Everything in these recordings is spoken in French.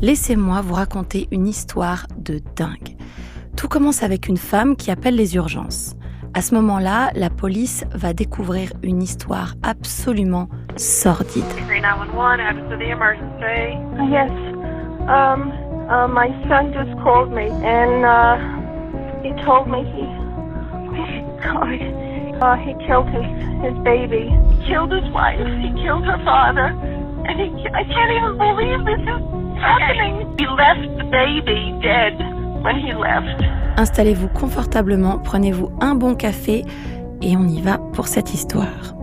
Laissez-moi vous raconter une histoire de dingue. Tout commence avec une femme qui appelle les urgences. À ce moment-là, la police va découvrir une histoire absolument sordide. 911, added to the emergency. Yes. My son just called me and he told me he killed his baby. He killed his wife. He killed her father. And I can't even believe this is happening. He left the baby dead when he left. Installez-vous confortablement, prenez-vous un bon café et on y va pour cette histoire.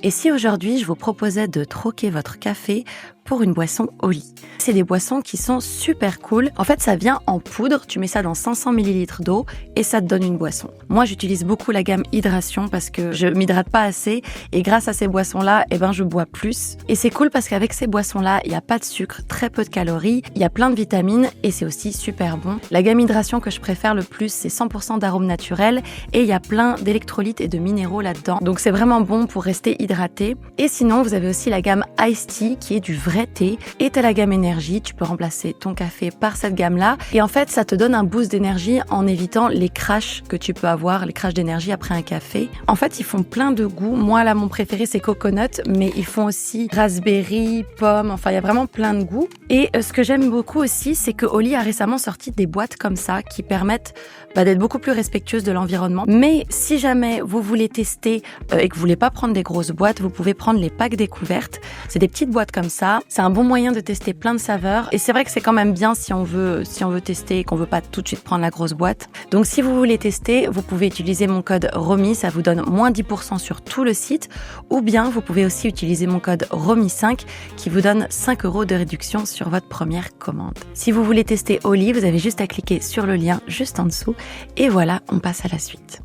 Et si aujourd'hui je vous proposais de troquer votre café pour une boisson au lit? C'est des boissons qui sont super cool. En fait, ça vient en poudre, tu mets ça dans 500 ml d'eau et ça te donne une boisson. Moi, j'utilise beaucoup la gamme hydration parce que je m'hydrate pas assez et grâce à ces boissons-là, je bois plus. Et c'est cool parce qu'avec ces boissons-là, il n'y a pas de sucre, très peu de calories, il y a plein de vitamines et c'est aussi super bon. La gamme hydration que je préfère le plus, c'est 100% d'arômes naturels et il y a plein d'électrolytes et de minéraux là-dedans. Donc c'est vraiment bon pour rester hydraté. Et sinon, vous avez aussi la gamme Iced Tea qui est du vrai thé et t'as la gamme énergie, tu peux remplacer ton café par cette gamme-là et en fait ça te donne un boost d'énergie en évitant les crashs que tu peux avoir, les crashs d'énergie après un café. En fait ils font plein de goûts, moi là mon préféré c'est coconut mais ils font aussi raspberry, pomme, enfin il y a vraiment plein de goûts et ce que j'aime beaucoup aussi c'est que Oli a récemment sorti des boîtes comme ça qui permettent d'être beaucoup plus respectueuses de l'environnement. Mais si jamais vous voulez tester et que vous voulez pas prendre des grosses boîtes, vous pouvez prendre les packs découvertes. C'est des petites boîtes comme ça. C'est un bon moyen de tester plein de saveurs. Et c'est vrai que c'est quand même bien si on veut tester et qu'on veut pas tout de suite prendre la grosse boîte. Donc si vous voulez tester, vous pouvez utiliser mon code ROMI, ça vous donne moins 10% sur tout le site. Ou bien vous pouvez aussi utiliser mon code ROMI5 qui vous donne 5 € de réduction sur votre première commande. Si vous voulez tester Oli, vous avez juste à cliquer sur le lien juste en dessous. Et voilà, on passe à la suite.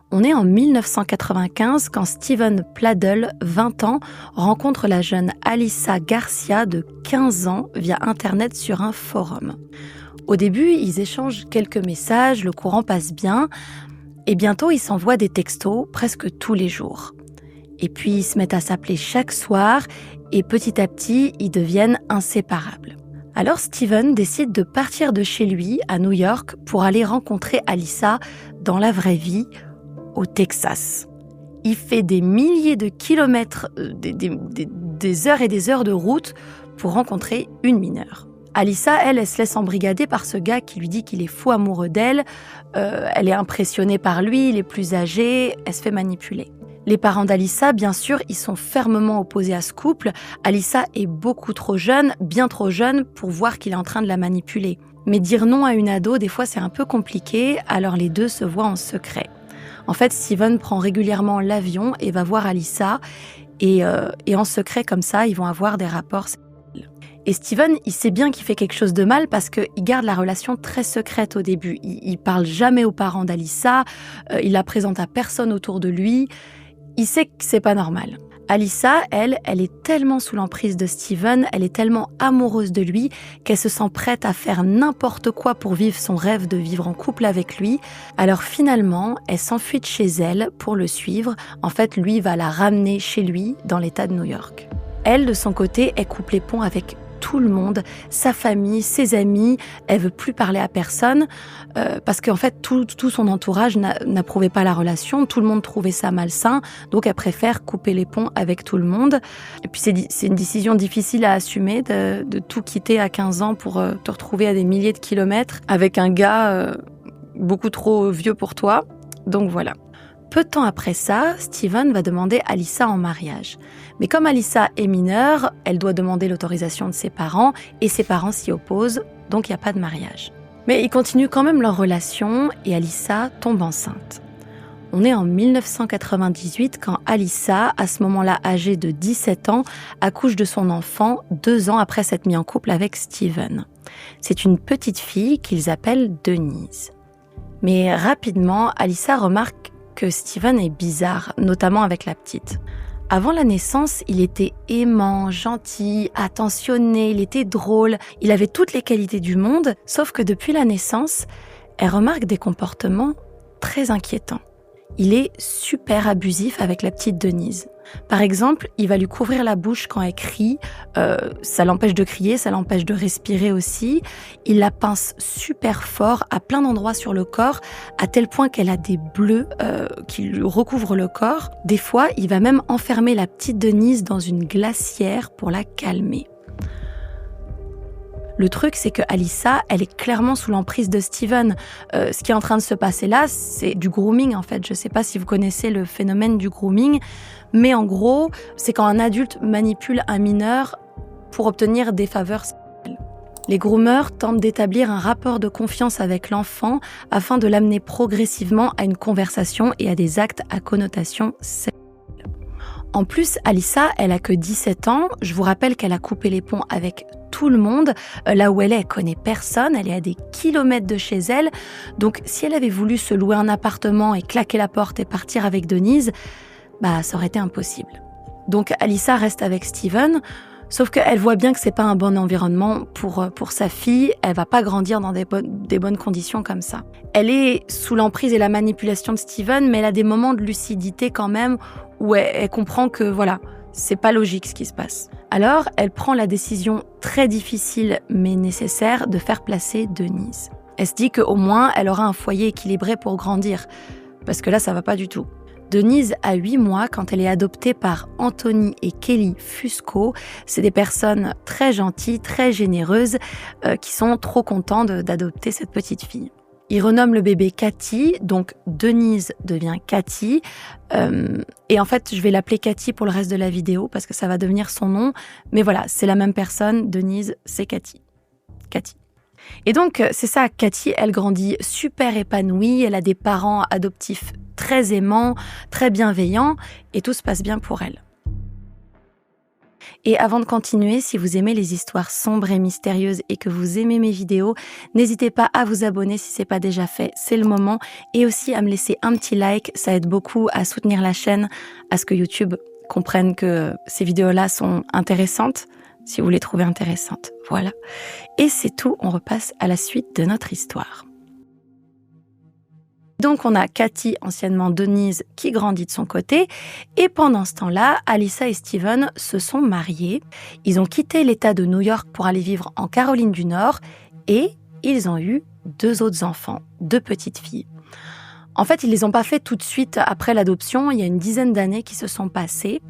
On est en 1995 quand Steven Pladl, 20 ans, rencontre la jeune Alyssa Garcia de 15 ans via Internet sur un forum. Au début, ils échangent quelques messages, le courant passe bien, et bientôt ils s'envoient des textos presque tous les jours. Et puis ils se mettent à s'appeler chaque soir, et petit à petit, ils deviennent inséparables. Alors Steven décide de partir de chez lui à New York pour aller rencontrer Alyssa dans la vraie vie, au Texas. Il fait des milliers de kilomètres, des heures et des heures de route pour rencontrer une mineure. Alyssa, elle se laisse embrigader par ce gars qui lui dit qu'il est fou amoureux d'elle. Elle est impressionnée par lui, il est plus âgé, elle se fait manipuler. Les parents d'Alyssa, bien sûr, ils sont fermement opposés à ce couple. Alyssa est beaucoup trop jeune, bien trop jeune pour voir qu'il est en train de la manipuler. Mais dire non à une ado, des fois, c'est un peu compliqué, alors les deux se voient en secret. En fait, Steven prend régulièrement l'avion et va voir Alyssa. Et en secret, comme ça, ils vont avoir des rapports sexuels. Et Steven, il sait bien qu'il fait quelque chose de mal parce qu'il garde la relation très secrète au début. Il parle jamais aux parents d'Alyssa, il la présente à personne autour de lui. Il sait que c'est pas normal. Alyssa, elle est tellement sous l'emprise de Steven, elle est tellement amoureuse de lui qu'elle se sent prête à faire n'importe quoi pour vivre son rêve de vivre en couple avec lui. Alors finalement, elle s'enfuit de chez elle pour le suivre. En fait, lui va la ramener chez lui dans l'État de New York. Elle, de son côté, elle coupe les ponts avec tout le monde, sa famille, ses amis. Elle veut plus parler à personne parce qu'en fait, tout son entourage n'approuvait pas la relation. Tout le monde trouvait ça malsain. Donc, elle préfère couper les ponts avec tout le monde. Et puis, c'est une décision difficile à assumer de tout quitter à 15 ans pour te retrouver à des milliers de kilomètres avec un gars beaucoup trop vieux pour toi. Donc, voilà. Peu de temps après ça, Steven va demander Alyssa en mariage. Mais comme Alyssa est mineure, elle doit demander l'autorisation de ses parents et ses parents s'y opposent, donc il n'y a pas de mariage. Mais ils continuent quand même leur relation et Alyssa tombe enceinte. On est en 1998 quand Alyssa, à ce moment-là âgée de 17 ans, accouche de son enfant 2 ans après s'être mis en couple avec Steven. C'est une petite fille qu'ils appellent Denise. Mais rapidement, Alyssa remarque que Steven est bizarre, notamment avec la petite. Avant la naissance, il était aimant, gentil, attentionné, il était drôle, il avait toutes les qualités du monde, sauf que depuis la naissance, elle remarque des comportements très inquiétants. Il est super abusif avec la petite Denise. Par exemple, il va lui couvrir la bouche quand elle crie, ça l'empêche de crier, ça l'empêche de respirer aussi. Il la pince super fort à plein d'endroits sur le corps, à tel point qu'elle a des bleus qui lui recouvrent le corps. Des fois, il va même enfermer la petite Denise dans une glacière pour la calmer. Le truc, c'est que Alyssa, elle est clairement sous l'emprise de Steven. Ce qui est en train de se passer là, c'est du grooming en fait. Je ne sais pas si vous connaissez le phénomène du grooming, mais en gros, c'est quand un adulte manipule un mineur pour obtenir des faveurs sexuelles. Les groomers tentent d'établir un rapport de confiance avec l'enfant afin de l'amener progressivement à une conversation et à des actes à connotation sexuelle. En plus, Alyssa, elle a que 17 ans. Je vous rappelle qu'elle a coupé les ponts avec tout le monde. Là où elle connaît personne. Elle est à des kilomètres de chez elle. Donc, si elle avait voulu se louer un appartement et claquer la porte et partir avec Denise, ça aurait été impossible. Donc, Alyssa reste avec Steven. Sauf qu'elle voit bien que c'est pas un bon environnement pour sa fille. Elle va pas grandir dans des bonnes conditions comme ça. Elle est sous l'emprise et la manipulation de Steven, mais elle a des moments de lucidité quand même où elle comprend que voilà, c'est pas logique ce qui se passe. Alors, elle prend la décision très difficile mais nécessaire de faire placer Denise. Elle se dit qu'au moins, elle aura un foyer équilibré pour grandir. Parce que là, ça va pas du tout. Denise a 8 mois quand elle est adoptée par Anthony et Kelly Fusco. C'est des personnes très gentilles, très généreuses, qui sont trop contents d'adopter cette petite fille. Ils renomment le bébé Cathy, donc Denise devient Cathy. Et en fait, je vais l'appeler Cathy pour le reste de la vidéo parce que ça va devenir son nom. Mais voilà, c'est la même personne, Denise, c'est Cathy. Cathy. Et donc, c'est ça, Cathy, elle grandit super épanouie, elle a des parents adoptifs très aimants, très bienveillants, et tout se passe bien pour elle. Et avant de continuer, si vous aimez les histoires sombres et mystérieuses et que vous aimez mes vidéos, n'hésitez pas à vous abonner si c'est pas déjà fait, c'est le moment, et aussi à me laisser un petit like, ça aide beaucoup à soutenir la chaîne, à ce que YouTube comprenne que ces vidéos-là sont intéressantes, si vous les trouvez intéressantes. Voilà. Et c'est tout, on repasse à la suite de notre histoire. Donc on a Cathy, anciennement Denise, qui grandit de son côté. Et pendant ce temps-là, Alyssa et Steven se sont mariés. Ils ont quitté l'État de New York pour aller vivre en Caroline du Nord. Et ils ont eu 2 autres enfants, 2 petites filles. En fait, ils ne les ont pas fait tout de suite après l'adoption. Il y a une dizaine d'années qui se sont passées.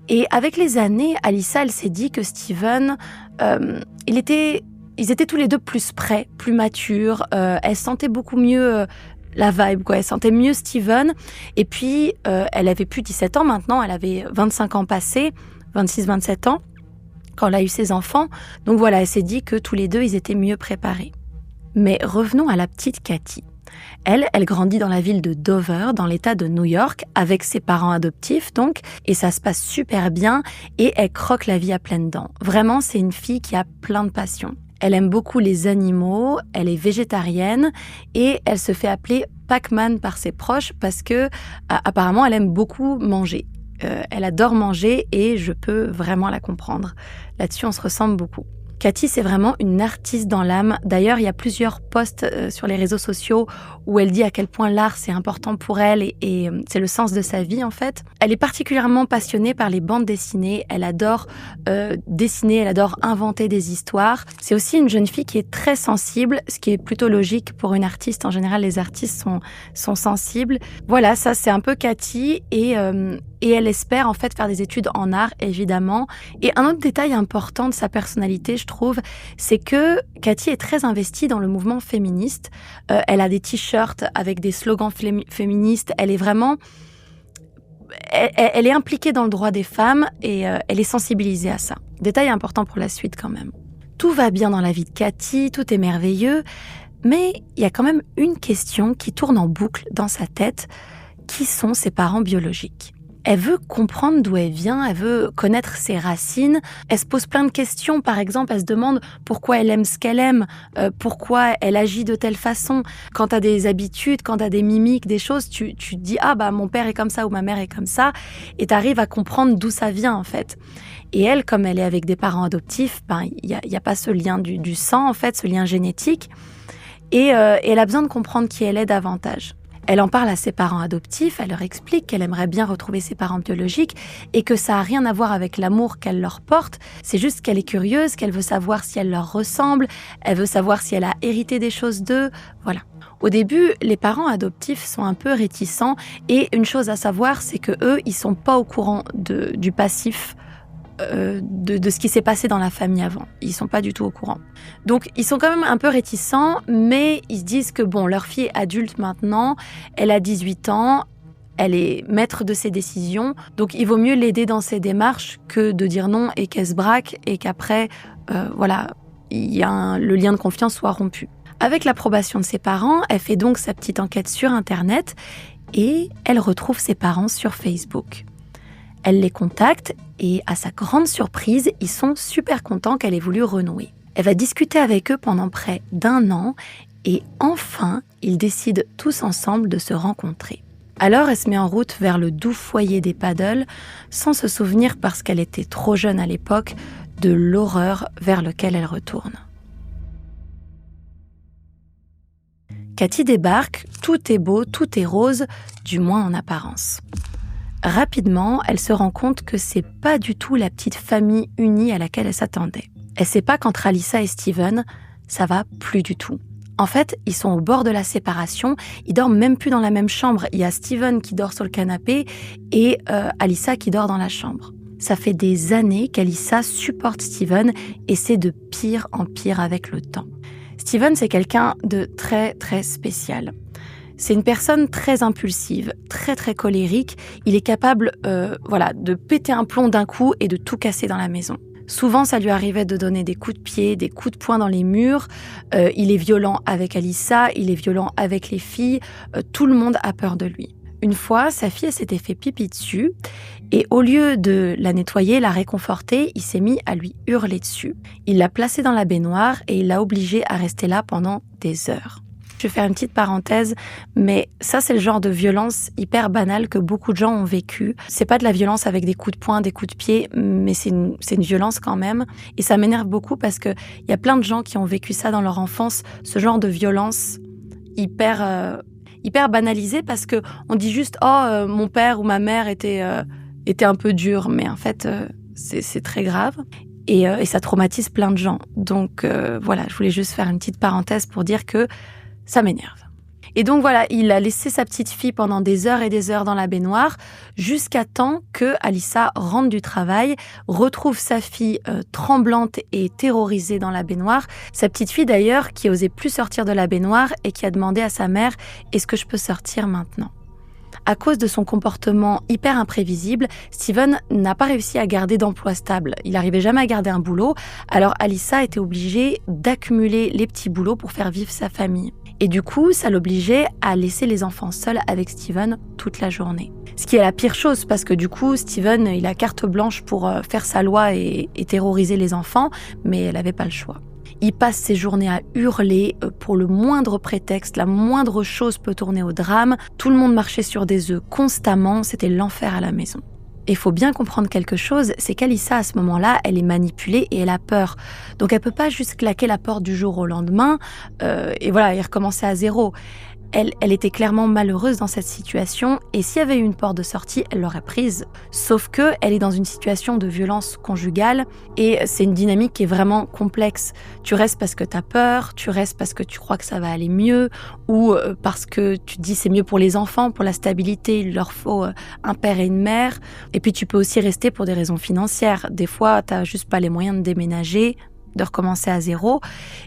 Et avec les années, Alyssa, elle s'est dit que Steven, ils étaient tous les deux plus prêts, plus matures. Elle sentait beaucoup mieux la vibe, quoi. Elle sentait mieux Steven. Et puis, elle avait plus 17 ans maintenant. Elle avait 25 ans passés, 26-27 ans, quand elle a eu ses enfants. Donc voilà, elle s'est dit que tous les deux, ils étaient mieux préparés. Mais revenons à la petite Cathy. Elle grandit dans la ville de Dover, dans l'État de New York, avec ses parents adoptifs donc, et ça se passe super bien, et elle croque la vie à pleines dents. Vraiment, c'est une fille qui a plein de passion. Elle aime beaucoup les animaux, elle est végétarienne, et elle se fait appeler Pac-Man par ses proches parce que, apparemment, elle aime beaucoup manger. Elle adore manger, et je peux vraiment la comprendre. Là-dessus, on se ressemble beaucoup. Cathy, c'est vraiment une artiste dans l'âme. D'ailleurs, il y a plusieurs posts sur les réseaux sociaux où elle dit à quel point l'art, c'est important pour elle et c'est le sens de sa vie, en fait. Elle est particulièrement passionnée par les bandes dessinées. Elle adore dessiner, elle adore inventer des histoires. C'est aussi une jeune fille qui est très sensible, ce qui est plutôt logique pour une artiste. En général, les artistes sont sensibles. Voilà, ça, c'est un peu Cathy et elle espère en fait faire des études en art, évidemment. Et un autre détail important de sa personnalité, je trouve, c'est que Cathy est très investie dans le mouvement féministe. Elle a des t-shirts avec des slogans féministes. Elle est vraiment... Elle est impliquée dans le droit des femmes et elle est sensibilisée à ça. Détail important pour la suite quand même. Tout va bien dans la vie de Cathy, tout est merveilleux, mais il y a quand même une question qui tourne en boucle dans sa tête. Qui sont ses parents biologiques ? Elle veut comprendre d'où elle vient, elle veut connaître ses racines. Elle se pose plein de questions. Par exemple, elle se demande pourquoi elle aime ce qu'elle aime, pourquoi elle agit de telle façon. Quand tu as des habitudes, quand tu as des mimiques, des choses, tu te dis « Ah, mon père est comme ça ou ma mère est comme ça » et tu arrives à comprendre d'où ça vient, en fait. Et elle, comme elle est avec des parents adoptifs, il y a pas ce lien du sang, en fait, ce lien génétique. et elle a besoin de comprendre qui elle est davantage. Elle en parle à ses parents adoptifs, elle leur explique qu'elle aimerait bien retrouver ses parents biologiques et que ça n'a rien à voir avec l'amour qu'elle leur porte, c'est juste qu'elle est curieuse, qu'elle veut savoir si elle leur ressemble, elle veut savoir si elle a hérité des choses d'eux, voilà. Au début, les parents adoptifs sont un peu réticents et une chose à savoir, c'est que eux, ils sont pas au courant du passif de ce qui s'est passé dans la famille avant. Ils sont pas du tout au courant. Donc, ils sont quand même un peu réticents, mais ils se disent que bon, leur fille est adulte maintenant, elle a 18 ans, elle est maître de ses décisions, donc il vaut mieux l'aider dans ses démarches que de dire non et qu'elle se braque et qu'après, le lien de confiance soit rompu. Avec l'approbation de ses parents, elle fait donc sa petite enquête sur Internet et elle retrouve ses parents sur Facebook. Elle les contacte et, à sa grande surprise, ils sont super contents qu'elle ait voulu renouer. Elle va discuter avec eux pendant près d'1 an et enfin, ils décident tous ensemble de se rencontrer. Alors, elle se met en route vers le doux foyer des Paddle, sans se souvenir, parce qu'elle était trop jeune à l'époque, de l'horreur vers laquelle elle retourne. Cathy débarque, tout est beau, tout est rose, du moins en apparence. Rapidement, elle se rend compte que c'est pas du tout la petite famille unie à laquelle elle s'attendait. Elle sait pas qu'entre Alyssa et Steven, ça va plus du tout. En fait, ils sont au bord de la séparation, ils dorment même plus dans la même chambre. Il y a Steven qui dort sur le canapé et Alyssa qui dort dans la chambre. Ça fait des années qu'Alyssa supporte Steven et c'est de pire en pire avec le temps. Steven, c'est quelqu'un de très très spécial. C'est une personne très impulsive, très très colérique. Il est capable de péter un plomb d'un coup et de tout casser dans la maison. Souvent, ça lui arrivait de donner des coups de pied, des coups de poing dans les murs. Il est violent avec Alyssa, il est violent avec les filles. Tout le monde a peur de lui. Une fois, sa fille s'était fait pipi dessus et au lieu de la nettoyer, la réconforter, il s'est mis à lui hurler dessus. Il l'a placée dans la baignoire et il l'a obligée à rester là pendant des heures. Je vais faire une petite parenthèse, mais ça, c'est le genre de violence hyper banale que beaucoup de gens ont vécu. C'est pas de la violence avec des coups de poing, des coups de pied, mais c'est une violence quand même. Et ça m'énerve beaucoup parce que il y a plein de gens qui ont vécu ça dans leur enfance, ce genre de violence hyper banalisée parce que on dit juste mon père ou ma mère était un peu dur, mais en fait c'est très grave. Et ça traumatise plein de gens. Donc voilà, je voulais juste faire une petite parenthèse pour dire que ça m'énerve. Et donc voilà, il a laissé sa petite fille pendant des heures et des heures dans la baignoire, jusqu'à temps que Alyssa rentre du travail, retrouve sa fille tremblante et terrorisée dans la baignoire. Sa petite fille d'ailleurs, qui osait plus sortir de la baignoire et qui a demandé à sa mère « Est-ce que je peux sortir maintenant ?» À cause de son comportement hyper imprévisible, Steven n'a pas réussi à garder d'emploi stable. Il n'arrivait jamais à garder un boulot, alors Alyssa était obligée d'accumuler les petits boulots pour faire vivre sa famille. Et du coup, ça l'obligeait à laisser les enfants seuls avec Steven toute la journée. Ce qui est la pire chose, parce que du coup, Steven, il a carte blanche pour faire sa loi et terroriser les enfants, mais elle n'avait pas le choix. Il passe ses journées à hurler pour le moindre prétexte, la moindre chose peut tourner au drame. Tout le monde marchait sur des œufs constamment, c'était l'enfer à la maison. Et il faut bien comprendre quelque chose, c'est qu'Alyssa, à ce moment-là, elle est manipulée et elle a peur. Donc elle peut pas juste claquer la porte du jour au lendemain et recommencer à zéro. Elle était clairement malheureuse dans cette situation et s'il y avait eu une porte de sortie, elle l'aurait prise. Sauf que elle est dans une situation de violence conjugale et c'est une dynamique qui est vraiment complexe. Tu restes parce que tu as peur, tu restes parce que tu crois que ça va aller mieux ou parce que tu te dis c'est mieux pour les enfants, pour la stabilité, il leur faut un père et une mère. Et puis tu peux aussi rester pour des raisons financières. Des fois, tu n'as juste pas les moyens de déménager, de recommencer à zéro.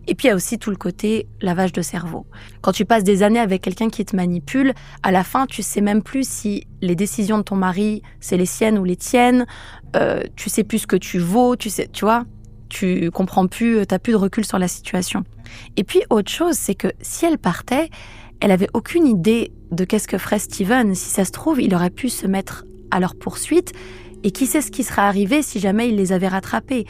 Et puis il y a aussi tout le côté lavage de cerveau. Quand tu passes des années avec quelqu'un qui te manipule, à la fin, tu sais même plus si les décisions de ton mari, c'est les siennes ou les tiennes. Tu sais plus ce que tu vaux, tu comprends plus, t'as plus de recul sur la situation. Et puis autre chose, c'est que si elle partait, elle avait aucune idée de qu'est-ce que ferait Steven. Si ça se trouve, il aurait pu se mettre à leur poursuite et qui sait ce qui serait arrivé si jamais il les avait rattrapés.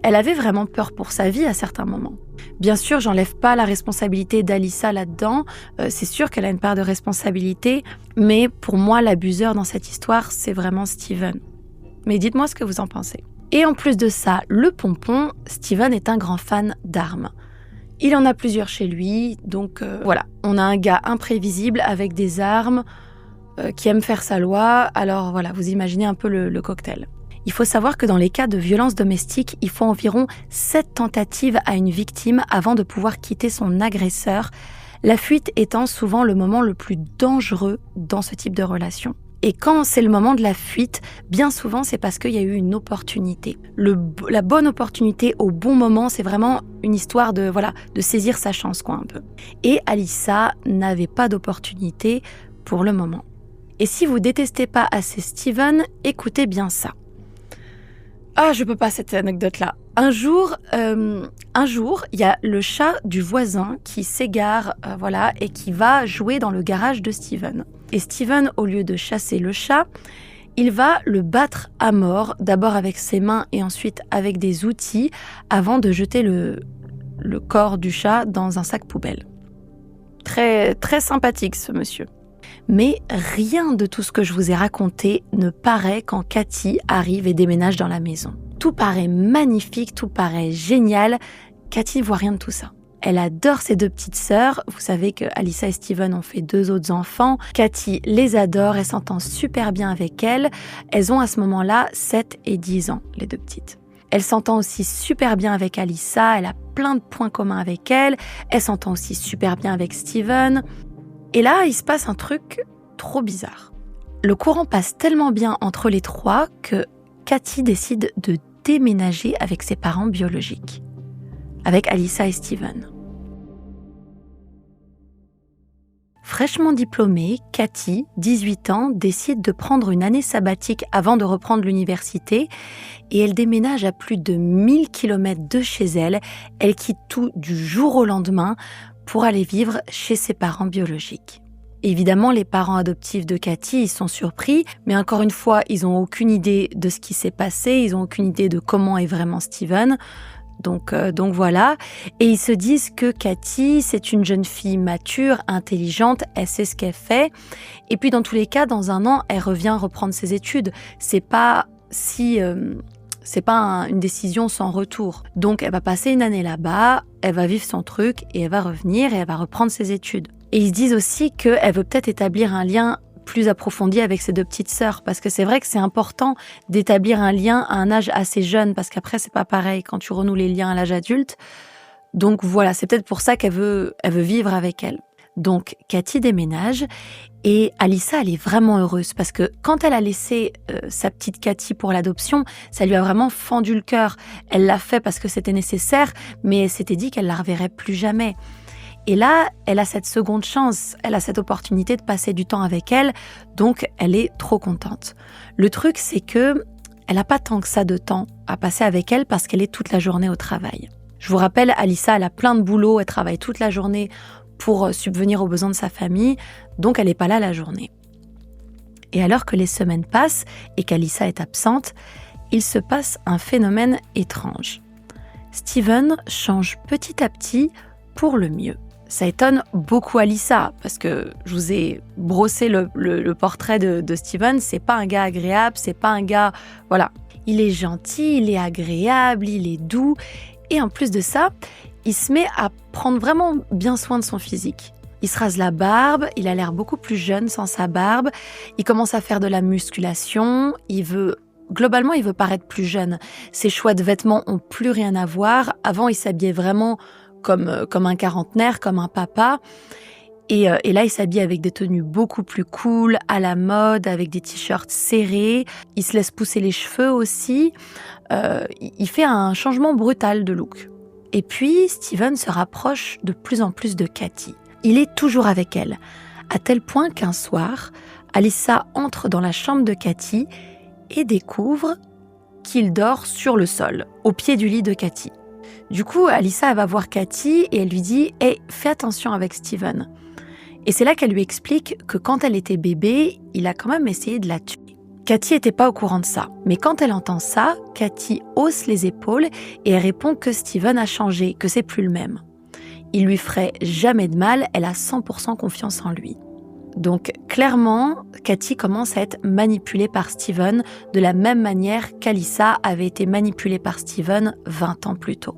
Elle avait vraiment peur pour sa vie à certains moments. Bien sûr, j'enlève pas la responsabilité d'Alyssa là-dedans. C'est sûr qu'elle a une part de responsabilité. Mais pour moi, l'abuseur dans cette histoire, c'est vraiment Steven. Mais dites-moi ce que vous en pensez. Et en plus de ça, le pompon, Steven est un grand fan d'armes. Il en a plusieurs chez lui, donc voilà. On a un gars imprévisible avec des armes, qui aime faire sa loi. Alors voilà, vous imaginez un peu le cocktail. Il faut savoir que dans les cas de violence domestique, il faut environ 7 tentatives à une victime avant de pouvoir quitter son agresseur, la fuite étant souvent le moment le plus dangereux dans ce type de relation. Et quand c'est le moment de la fuite, bien souvent c'est parce qu'il y a eu une opportunité. La bonne opportunité au bon moment, c'est vraiment une histoire de saisir sa chance un peu. Et Alyssa n'avait pas d'opportunité pour le moment. Et si vous détestez pas assez Steven, écoutez bien ça. Ah, je peux pas cette anecdote-là. Un jour, il y a le chat du voisin qui s'égare, et qui va jouer dans le garage de Steven. Et Steven, au lieu de chasser le chat, il va le battre à mort, d'abord avec ses mains et ensuite avec des outils, avant de jeter le corps du chat dans un sac poubelle. Très, très sympathique, ce monsieur. Mais rien de tout ce que je vous ai raconté ne paraît quand Cathy arrive et déménage dans la maison. Tout paraît magnifique, tout paraît génial. Cathy ne voit rien de tout ça. Elle adore ses 2 petites sœurs. Vous savez que Alyssa et Steven ont fait 2 autres enfants. Cathy les adore, elle s'entend super bien avec elles. Elles ont à ce moment-là 7 et 10 ans, les 2 petites. Elle s'entend aussi super bien avec Alyssa, elle a plein de points communs avec elle. Elle s'entend aussi super bien avec Steven. Et là, il se passe un truc trop bizarre. Le courant passe tellement bien entre les 3 que Cathy décide de déménager avec ses parents biologiques, avec Alyssa et Steven. Fraîchement diplômée, Cathy, 18 ans, décide de prendre une année sabbatique avant de reprendre l'université et elle déménage à plus de 1000 km de chez elle. Elle quitte tout du jour au lendemain pour aller vivre chez ses parents biologiques. Évidemment, les parents adoptifs de Cathy, ils sont surpris, mais encore une fois, ils n'ont aucune idée de ce qui s'est passé, ils n'ont aucune idée de comment est vraiment Steven. Donc voilà, et ils se disent que Cathy, c'est une jeune fille mature, intelligente, elle sait ce qu'elle fait, et puis dans tous les cas, dans un an, elle revient reprendre ses études. C'est pas une décision sans retour. Donc elle va passer une année là-bas, elle va vivre son truc, et elle va revenir et elle va reprendre ses études. Et ils se disent aussi qu'elle veut peut-être établir un lien plus approfondie avec ses 2 petites sœurs, parce que c'est vrai que c'est important d'établir un lien à un âge assez jeune, parce qu'après c'est pas pareil quand tu renoues les liens à l'âge adulte. Donc voilà, c'est peut-être pour ça qu'elle veut vivre avec elle. Donc Cathy déménage et Alyssa, elle est vraiment heureuse parce que quand elle a laissé sa petite Cathy pour l'adoption, ça lui a vraiment fendu le cœur. Elle l'a fait parce que c'était nécessaire, mais elle s'était dit qu'elle la reverrait plus jamais. Et là, elle a cette seconde chance, elle a cette opportunité de passer du temps avec elle, donc elle est trop contente. Le truc, c'est que elle n'a pas tant que ça de temps à passer avec elle parce qu'elle est toute la journée au travail. Je vous rappelle, Alyssa, elle a plein de boulot, elle travaille toute la journée pour subvenir aux besoins de sa famille, donc elle n'est pas là la journée. Et alors que les semaines passent et qu'Alyssa est absente, il se passe un phénomène étrange. Steven change petit à petit pour le mieux. Ça étonne beaucoup Alyssa, parce que je vous ai brossé le portrait de Steven, c'est pas un gars agréable, c'est pas un gars... Voilà. Il est gentil, il est agréable, il est doux, et en plus de ça, il se met à prendre vraiment bien soin de son physique. Il se rase la barbe, il a l'air beaucoup plus jeune sans sa barbe, il commence à faire de la musculation, globalement, il veut paraître plus jeune. Ses choix de vêtements ont plus rien à voir. Avant, il s'habillait vraiment comme un quarantenaire, comme un papa. Et là, il s'habille avec des tenues beaucoup plus cool, à la mode, avec des t-shirts serrés. Il se laisse pousser les cheveux aussi. Il fait un changement brutal de look. Et puis, Steven se rapproche de plus en plus de Cathy. Il est toujours avec elle, à tel point qu'un soir, Alyssa entre dans la chambre de Cathy et découvre qu'il dort sur le sol, au pied du lit de Cathy. Du coup, Alyssa, elle va voir Cathy et elle lui dit « Hey, fais attention avec Steven ». Et c'est là qu'elle lui explique que quand elle était bébé, il a quand même essayé de la tuer. Cathy n'était pas au courant de ça. Mais quand elle entend ça, Cathy hausse les épaules et elle répond que Steven a changé, que c'est plus le même. Il lui ferait jamais de mal, elle a 100% confiance en lui. Donc clairement, Cathy commence à être manipulée par Steven de la même manière qu'Alyssa avait été manipulée par Steven 20 ans plus tôt.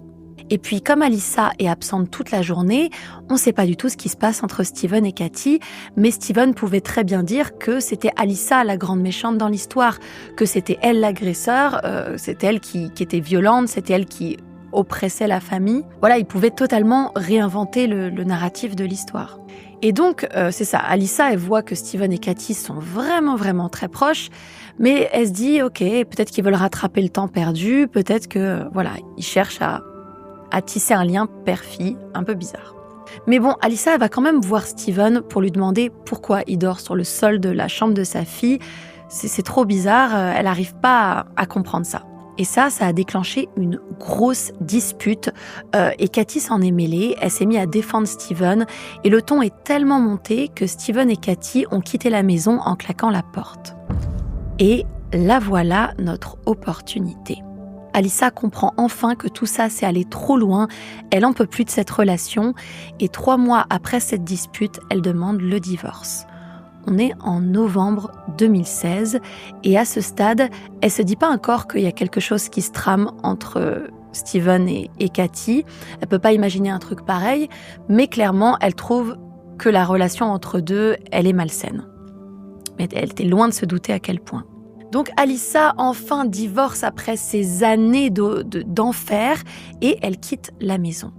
Et puis, comme Alyssa est absente toute la journée, on ne sait pas du tout ce qui se passe entre Steven et Cathy, mais Steven pouvait très bien dire que c'était Alyssa la grande méchante dans l'histoire, que c'était elle l'agresseur, c'était elle qui était violente, c'était elle qui oppressait la famille. Voilà, il pouvait totalement réinventer le narratif de l'histoire. Et donc, c'est ça, Alyssa, elle voit que Steven et Cathy sont vraiment, vraiment très proches, mais elle se dit, ok, peut-être qu'ils veulent rattraper le temps perdu, peut-être que, voilà, ils cherchent à tisser un lien père-fille un peu bizarre. Mais bon, Alyssa, elle va quand même voir Steven pour lui demander pourquoi il dort sur le sol de la chambre de sa fille. C'est trop bizarre, elle n'arrive pas à comprendre ça. Et ça a déclenché une grosse dispute et Cathy s'en est mêlée, elle s'est mise à défendre Steven et le ton est tellement monté que Steven et Cathy ont quitté la maison en claquant la porte. Et là voilà notre opportunité. Alyssa comprend enfin que tout ça c'est allé trop loin, elle en peut plus de cette relation et 3 mois après cette dispute, elle demande le divorce. On est en novembre 2016 et à ce stade, elle se dit pas encore qu'il y a quelque chose qui se trame entre Steven et Cathy. Elle peut pas imaginer un truc pareil, mais clairement, elle trouve que la relation entre deux, elle est malsaine. Mais elle était loin de se douter à quel point. Donc Alyssa enfin divorce après ces années d'enfer et elle quitte la maison.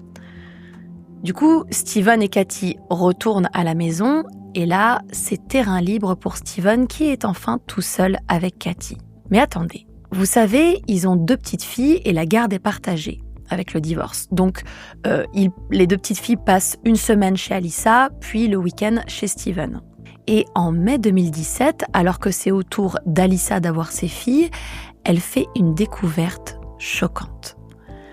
Du coup, Steven et Cathy retournent à la maison et là, c'est terrain libre pour Steven qui est enfin tout seul avec Cathy. Mais attendez, vous savez, ils ont 2 petites filles et la garde est partagée avec le divorce. Donc, les 2 petites filles passent une semaine chez Alyssa, puis le week-end chez Steven. Et en mai 2017, alors que c'est au tour d'Alyssa d'avoir ses filles, elle fait une découverte choquante.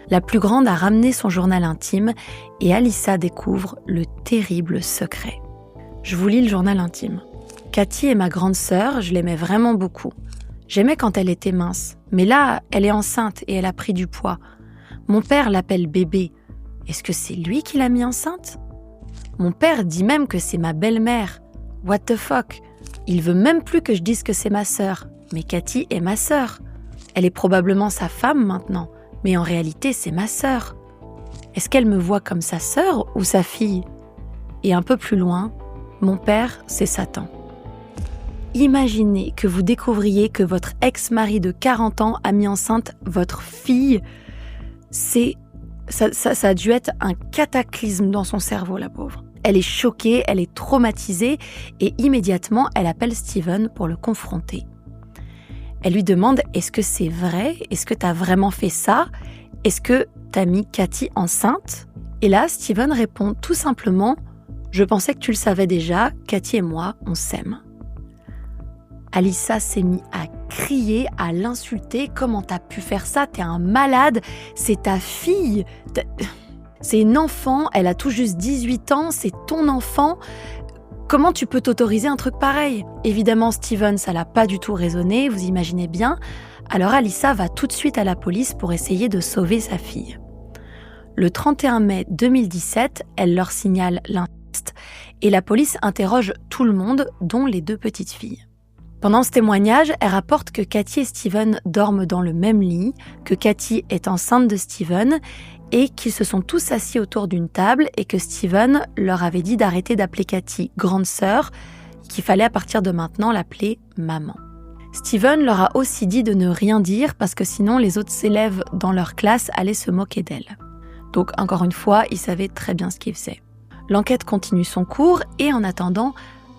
La plus grande a ramené son journal intime et Alyssa découvre le terrible secret. Je vous lis le journal intime. Cathy est ma grande sœur, je l'aimais vraiment beaucoup. J'aimais quand elle était mince, mais là, elle est enceinte et elle a pris du poids. Mon père l'appelle bébé. Est-ce que c'est lui qui l'a mis enceinte ? Mon père dit même que c'est ma belle-mère. What the fuck ? Il veut même plus que je dise que c'est ma sœur. Mais Cathy est ma sœur. Elle est probablement sa femme maintenant, mais en réalité, c'est ma sœur. Est-ce qu'elle me voit comme sa sœur ou sa fille ? Et un peu plus loin, mon père, c'est Satan. Imaginez que vous découvriez que votre ex-mari de 40 ans a mis enceinte votre fille. Ça a dû être un cataclysme dans son cerveau, la pauvre. Elle est choquée, elle est traumatisée et immédiatement, elle appelle Steven pour le confronter. Elle lui demande « Est-ce que c'est vrai ? Est-ce que t'as vraiment fait ça ? Est-ce que t'as mis Cathy enceinte ?» Et là, Steven répond tout simplement « Je pensais que tu le savais déjà, Cathy et moi, on s'aime. » Alyssa s'est mise à crier, à l'insulter. « Comment t'as pu faire ça ? T'es un malade, c'est ta fille. C'est une enfant, elle a tout juste 18 ans, c'est ton enfant. Comment tu peux t'autoriser un truc pareil ?» Évidemment, Steven, ça l'a pas du tout raisonné, vous imaginez bien. Alors Alyssa va tout de suite à la police pour essayer de sauver sa fille. Le 31 mai 2017, elle leur signale l'inceste et la police interroge tout le monde, dont les 2 petites filles. Pendant ce témoignage, elle rapporte que Cathy et Steven dorment dans le même lit, que Cathy est enceinte de Steven et qu'ils se sont tous assis autour d'une table et que Steven leur avait dit d'arrêter d'appeler Cathy grande sœur, qu'il fallait à partir de maintenant l'appeler maman. Steven leur a aussi dit de ne rien dire parce que sinon les autres élèves dans leur classe allaient se moquer d'elle. Donc encore une fois, ils savaient très bien ce qu'ils faisaient. L'enquête continue son cours et en attendant,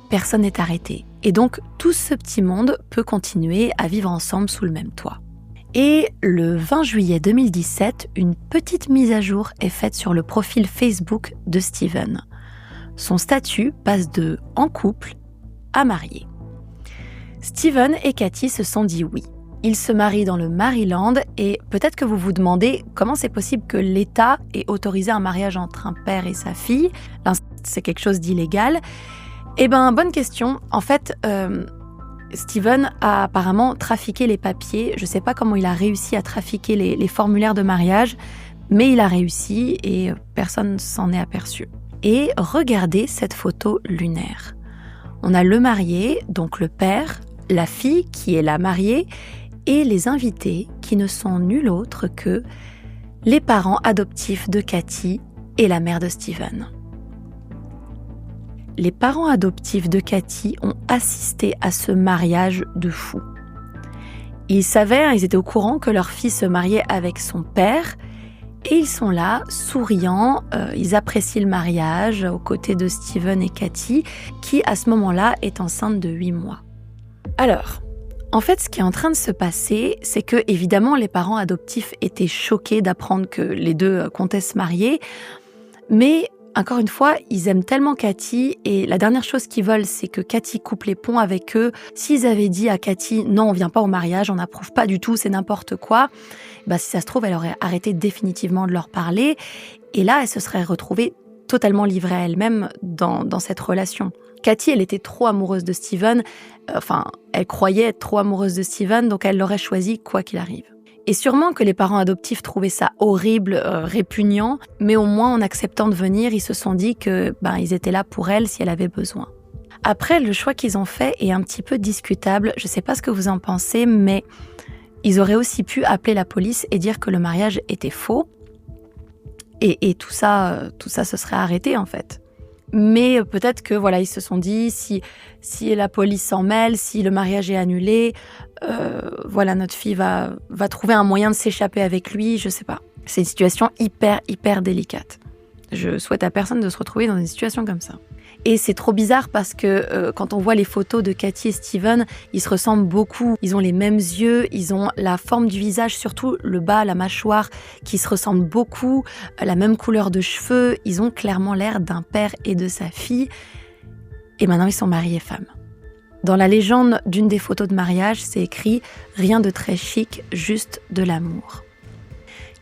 personne n'est arrêté. Et donc tout ce petit monde peut continuer à vivre ensemble sous le même toit. Et le 20 juillet 2017, une petite mise à jour est faite sur le profil Facebook de Steven. Son statut passe de « en couple » à « marié ». Steven et Cathy se sont dit oui. Ils se marient dans le Maryland et peut-être que vous vous demandez comment c'est possible que l'État ait autorisé un mariage entre un père et sa fille. L'inceste, c'est quelque chose d'illégal. Eh ben, bonne question. En fait, Steven a apparemment trafiqué les papiers. Je ne sais pas comment il a réussi à trafiquer les formulaires de mariage, mais il a réussi et personne ne s'en est aperçu. Et regardez cette photo lunaire. On a le marié, donc le père, la fille qui est la mariée, et les invités qui ne sont nul autre que les parents adoptifs de Cathy et la mère de Steven. Les parents adoptifs de Cathy ont assisté à ce mariage de fou. Ils savaient, ils étaient au courant que leur fille se mariait avec son père et ils sont là, souriants, ils apprécient le mariage aux côtés de Steven et Cathy qui, à ce moment-là, est enceinte de 8 mois. Alors, en fait, ce qui est en train de se passer, c'est que, évidemment, les parents adoptifs étaient choqués d'apprendre que les deux comptaient se marier, mais encore une fois, ils aiment tellement Cathy et la dernière chose qu'ils veulent, c'est que Cathy coupe les ponts avec eux. S'ils avaient dit à Cathy « Non, on vient pas au mariage, on n'approuve pas du tout, c'est n'importe quoi », si ça se trouve, elle aurait arrêté définitivement de leur parler et là, elle se serait retrouvée totalement livrée à elle-même dans cette relation. Cathy, elle était trop amoureuse de Steven, elle croyait être trop amoureuse de Steven, donc elle l'aurait choisi quoi qu'il arrive. Et sûrement que les parents adoptifs trouvaient ça horrible, répugnant, mais au moins en acceptant de venir, ils se sont dit que ils étaient là pour elle si elle avait besoin. Après, le choix qu'ils ont fait est un petit peu discutable. Je ne sais pas ce que vous en pensez, mais ils auraient aussi pu appeler la police et dire que le mariage était faux. Et tout ça se serait arrêté en fait. Mais peut-être que ils se sont dit si la police s'en mêle, si le mariage est annulé, notre fille va trouver un moyen de s'échapper avec lui, je sais pas. C'est une situation hyper délicate. Je souhaite à personne de se retrouver dans une situation comme ça. Et c'est trop bizarre parce que quand on voit les photos de Cathy et Steven, ils se ressemblent beaucoup. Ils ont les mêmes yeux, ils ont la forme du visage, surtout le bas, la mâchoire, qui se ressemblent beaucoup, la même couleur de cheveux. Ils ont clairement l'air d'un père et de sa fille. Et maintenant, ils sont mariés femmes. Dans la légende d'une des photos de mariage, c'est écrit « Rien de très chic, juste de l'amour ».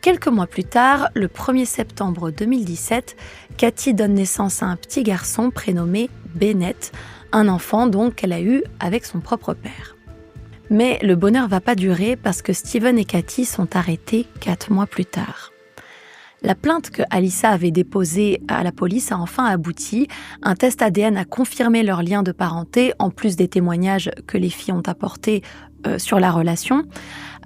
Quelques mois plus tard, le 1er septembre 2017, Cathy donne naissance à un petit garçon prénommé Bennett, un enfant donc qu'elle a eu avec son propre père. Mais le bonheur va pas durer parce que Steven et Cathy sont arrêtés 4 mois plus tard. La plainte que Alyssa avait déposée à la police a enfin abouti. Un test ADN a confirmé leur lien de parenté, en plus des témoignages que les filles ont apportés sur la relation.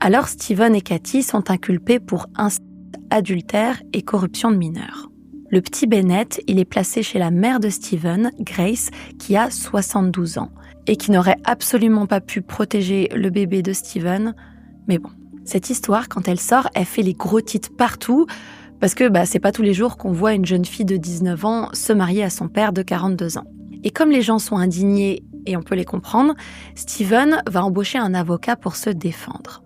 Alors Steven et Cathy sont inculpés pour inceste, adultère et corruption de mineurs. Le petit Bennett, il est placé chez la mère de Steven, Grace, qui a 72 ans et qui n'aurait absolument pas pu protéger le bébé de Steven. Mais bon, cette histoire, quand elle sort, elle fait les gros titres partout parce que c'est pas tous les jours qu'on voit une jeune fille de 19 ans se marier à son père de 42 ans. Et comme les gens sont indignés, et on peut les comprendre, Steven va embaucher un avocat pour se défendre.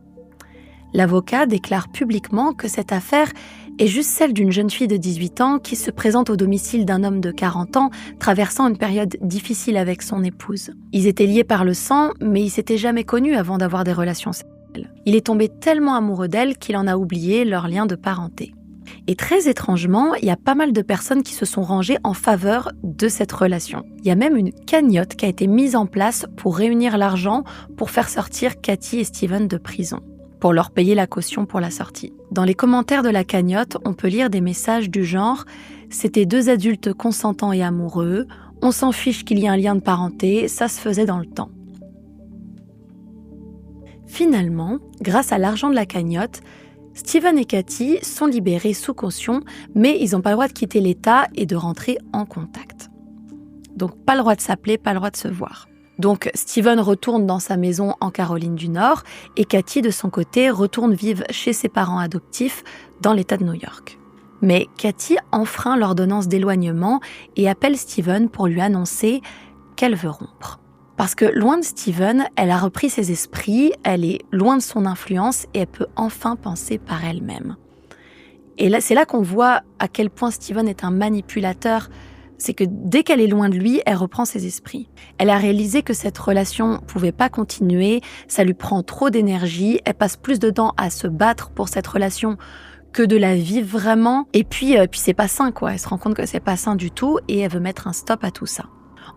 L'avocat déclare publiquement que cette affaire est juste celle d'une jeune fille de 18 ans qui se présente au domicile d'un homme de 40 ans, traversant une période difficile avec son épouse. Ils étaient liés par le sang, mais ils s'étaient jamais connus avant d'avoir des relations sexuelles. Il est tombé tellement amoureux d'elle qu'il en a oublié leur lien de parenté. Et très étrangement, il y a pas mal de personnes qui se sont rangées en faveur de cette relation. Il y a même une cagnotte qui a été mise en place pour réunir l'argent pour faire sortir Cathy et Steven de prison, pour leur payer la caution pour la sortie. Dans les commentaires de la cagnotte, on peut lire des messages du genre « C'était 2 adultes consentants et amoureux, on s'en fiche qu'il y ait un lien de parenté, ça se faisait dans le temps ». Finalement, grâce à l'argent de la cagnotte, Steven et Cathy sont libérés sous caution, mais ils n'ont pas le droit de quitter l'État et de rentrer en contact. Donc pas le droit de s'appeler, pas le droit de se voir. Donc Steven retourne dans sa maison en Caroline du Nord et Cathy, de son côté, retourne vivre chez ses parents adoptifs dans l'État de New York. Mais Cathy enfreint l'ordonnance d'éloignement et appelle Steven pour lui annoncer qu'elle veut rompre. Parce que loin de Steven, elle a repris ses esprits, elle est loin de son influence et elle peut enfin penser par elle-même. Et là, c'est là qu'on voit à quel point Steven est un manipulateur. C'est que dès qu'elle est loin de lui, elle reprend ses esprits. Elle a réalisé que cette relation pouvait pas continuer, ça lui prend trop d'énergie, elle passe plus de temps à se battre pour cette relation que de la vivre vraiment. Et puis c'est pas sain, quoi. Elle se rend compte que c'est pas sain du tout et elle veut mettre un stop à tout ça.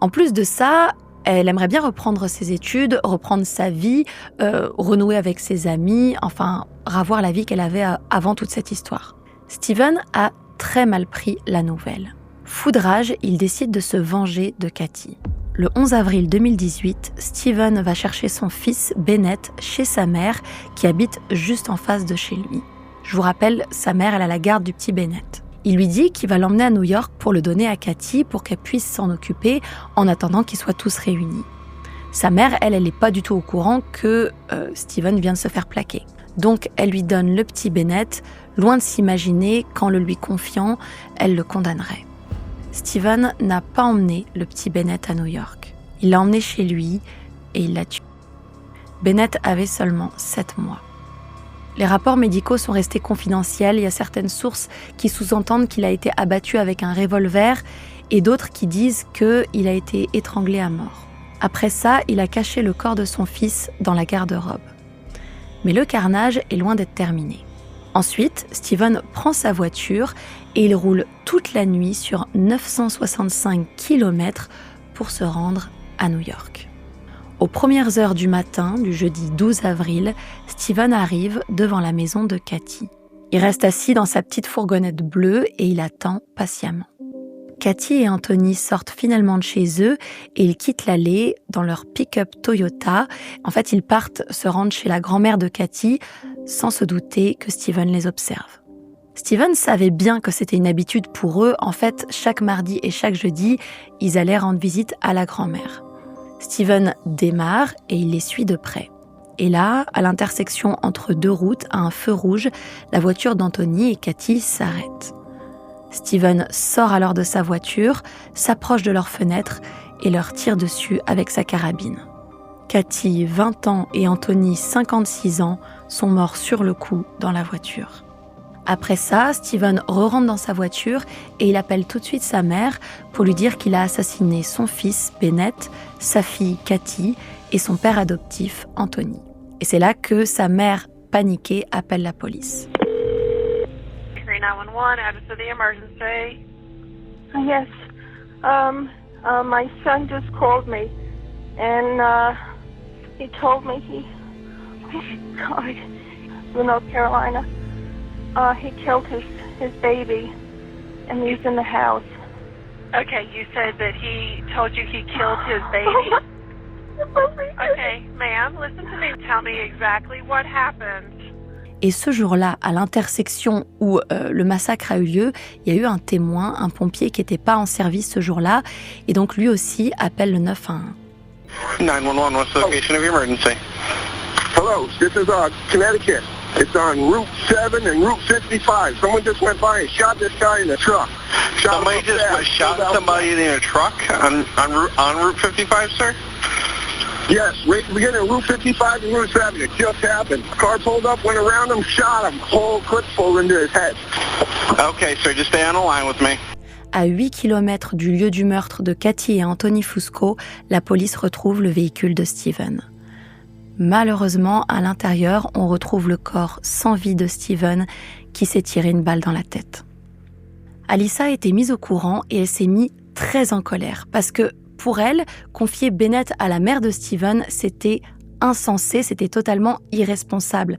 En plus de ça, elle aimerait bien reprendre ses études, reprendre sa vie, renouer avec ses amis, enfin, revoir la vie qu'elle avait avant toute cette histoire. Steven a très mal pris la nouvelle. Fou de rage, il décide de se venger de Cathy. Le 11 avril 2018, Steven va chercher son fils Bennett chez sa mère, qui habite juste en face de chez lui. Je vous rappelle, sa mère, elle a la garde du petit Bennett. Il lui dit qu'il va l'emmener à New York pour le donner à Cathy pour qu'elle puisse s'en occuper en attendant qu'ils soient tous réunis. Sa mère, elle n'est pas du tout au courant que Steven vient de se faire plaquer. Donc, elle lui donne le petit Bennett, loin de s'imaginer qu'en le lui confiant, elle le condamnerait. Steven n'a pas emmené le petit Bennett à New York. Il l'a emmené chez lui et il l'a tué. Bennett avait seulement 7 mois. Les rapports médicaux sont restés confidentiels. Il y a certaines sources qui sous-entendent qu'il a été abattu avec un revolver et d'autres qui disent qu'il a été étranglé à mort. Après ça, il a caché le corps de son fils dans la garde-robe. Mais le carnage est loin d'être terminé. Ensuite, Steven prend sa voiture et il roule toute la nuit sur 965 km pour se rendre à New York. Aux premières heures du matin du jeudi 12 avril, Steven arrive devant la maison de Cathy. Il reste assis dans sa petite fourgonnette bleue et il attend patiemment. Cathy et Anthony sortent finalement de chez eux et ils quittent l'allée dans leur pick-up Toyota. En fait, ils partent se rendre chez la grand-mère de Cathy sans se douter que Steven les observe. Steven savait bien que c'était une habitude pour eux. En fait, chaque mardi et chaque jeudi, ils allaient rendre visite à la grand-mère. Steven démarre et il les suit de près. Et là, à l'intersection entre deux routes, à un feu rouge, la voiture d'Anthony et Cathy s'arrête. Steven sort alors de sa voiture, s'approche de leur fenêtre et leur tire dessus avec sa carabine. Cathy, 20 ans, et Anthony, 56 ans, sont morts sur le coup dans la voiture. Après ça, Steven re-rentre dans sa voiture et il appelle tout de suite sa mère pour lui dire qu'il a assassiné son fils, Bennett, sa fille, Cathy, et son père adoptif, Anthony. Et c'est là que sa mère, paniquée, appelle la police. 911, address of the emergency. Yes. My son just called me and he told me he died in North Carolina. He killed his baby and he's in the house. Okay, you said that he told you he killed his baby. Okay, ma'am, listen to me. Tell me exactly what happened. Et ce jour-là, à l'intersection où le massacre a eu lieu, il y a eu un témoin, un pompier qui n'était pas en service ce jour-là, et donc lui aussi appelle le 911. 911, what's the location of your emergency? Hello, this is Connecticut. It's on Route 7 and Route 55. Someone just went by and shot this guy in the truck. Somebody just shot somebody in a truck on Route 55, sir? Yes, right at the beginning of Route 55 and Route 7. It just happened. Car pulled up, went around him, shot him. Whole clip full into his head. Okay, sir, just stay on the line with me. À 8 km du lieu du meurtre de Cathy et Anthony Fusco, la police retrouve le véhicule de Steven. Malheureusement, à l'intérieur, on retrouve le corps sans vie de Steven qui s'est tiré une balle dans la tête. Alyssa a été mise au courant et elle s'est mise très en colère parce que pour elle, confier Bennett à la mère de Steven, c'était insensé, c'était totalement irresponsable.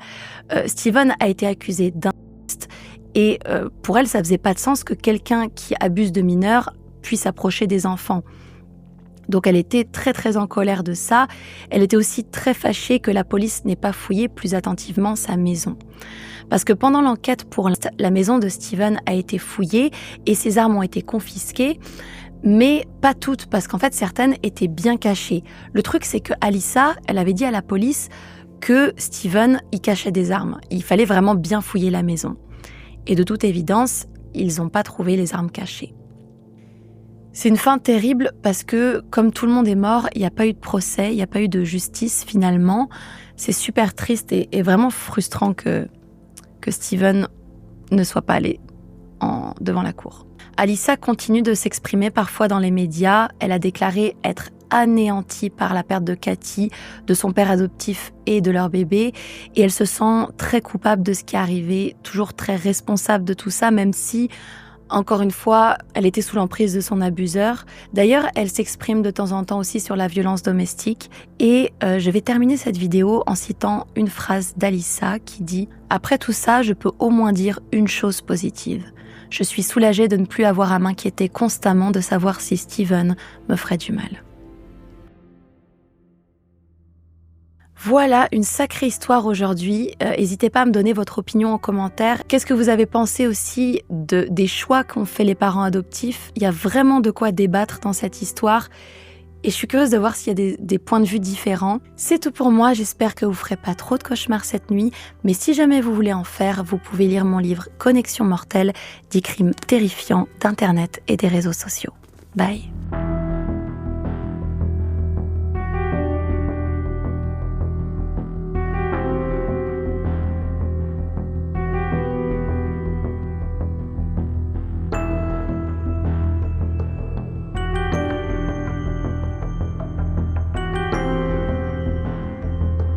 Steven a été accusé d'inceste et pour elle, ça faisait pas de sens que quelqu'un qui abuse de mineurs puisse approcher des enfants. Donc elle était très très en colère de ça. Elle était aussi très fâchée que la police n'ait pas fouillé plus attentivement sa maison. Parce que pendant l'enquête pour la maison de Steven a été fouillée et ses armes ont été confisquées, mais pas toutes, parce qu'en fait certaines étaient bien cachées. Le truc c'est que Alyssa, elle avait dit à la police que Steven y cachait des armes. Il fallait vraiment bien fouiller la maison. Et de toute évidence, ils n'ont pas trouvé les armes cachées. C'est une fin terrible parce que, comme tout le monde est mort, il n'y a pas eu de procès, il n'y a pas eu de justice finalement. C'est super triste et vraiment frustrant que Steven ne soit pas allé devant la cour. Alyssa continue de s'exprimer parfois dans les médias. Elle a déclaré être anéantie par la perte de Cathy, de son père adoptif et de leur bébé. Et elle se sent très coupable de ce qui est arrivé, toujours très responsable de tout ça, même si... Encore une fois, elle était sous l'emprise de son abuseur. D'ailleurs, elle s'exprime de temps en temps aussi sur la violence domestique. Et je vais terminer cette vidéo en citant une phrase d'Alyssa qui dit « Après tout ça, je peux au moins dire une chose positive. Je suis soulagée de ne plus avoir à m'inquiéter constamment de savoir si Steven me ferait du mal. » Voilà, une sacrée histoire aujourd'hui. N'hésitez pas à me donner votre opinion en commentaire. Qu'est-ce que vous avez pensé aussi des choix qu'ont fait les parents adoptifs ? Il y a vraiment de quoi débattre dans cette histoire. Et je suis curieuse de voir s'il y a des points de vue différents. C'est tout pour moi, j'espère que vous ne ferez pas trop de cauchemars cette nuit. Mais si jamais vous voulez en faire, vous pouvez lire mon livre « Connexion mortelle » des crimes terrifiants d'Internet et des réseaux sociaux. Bye.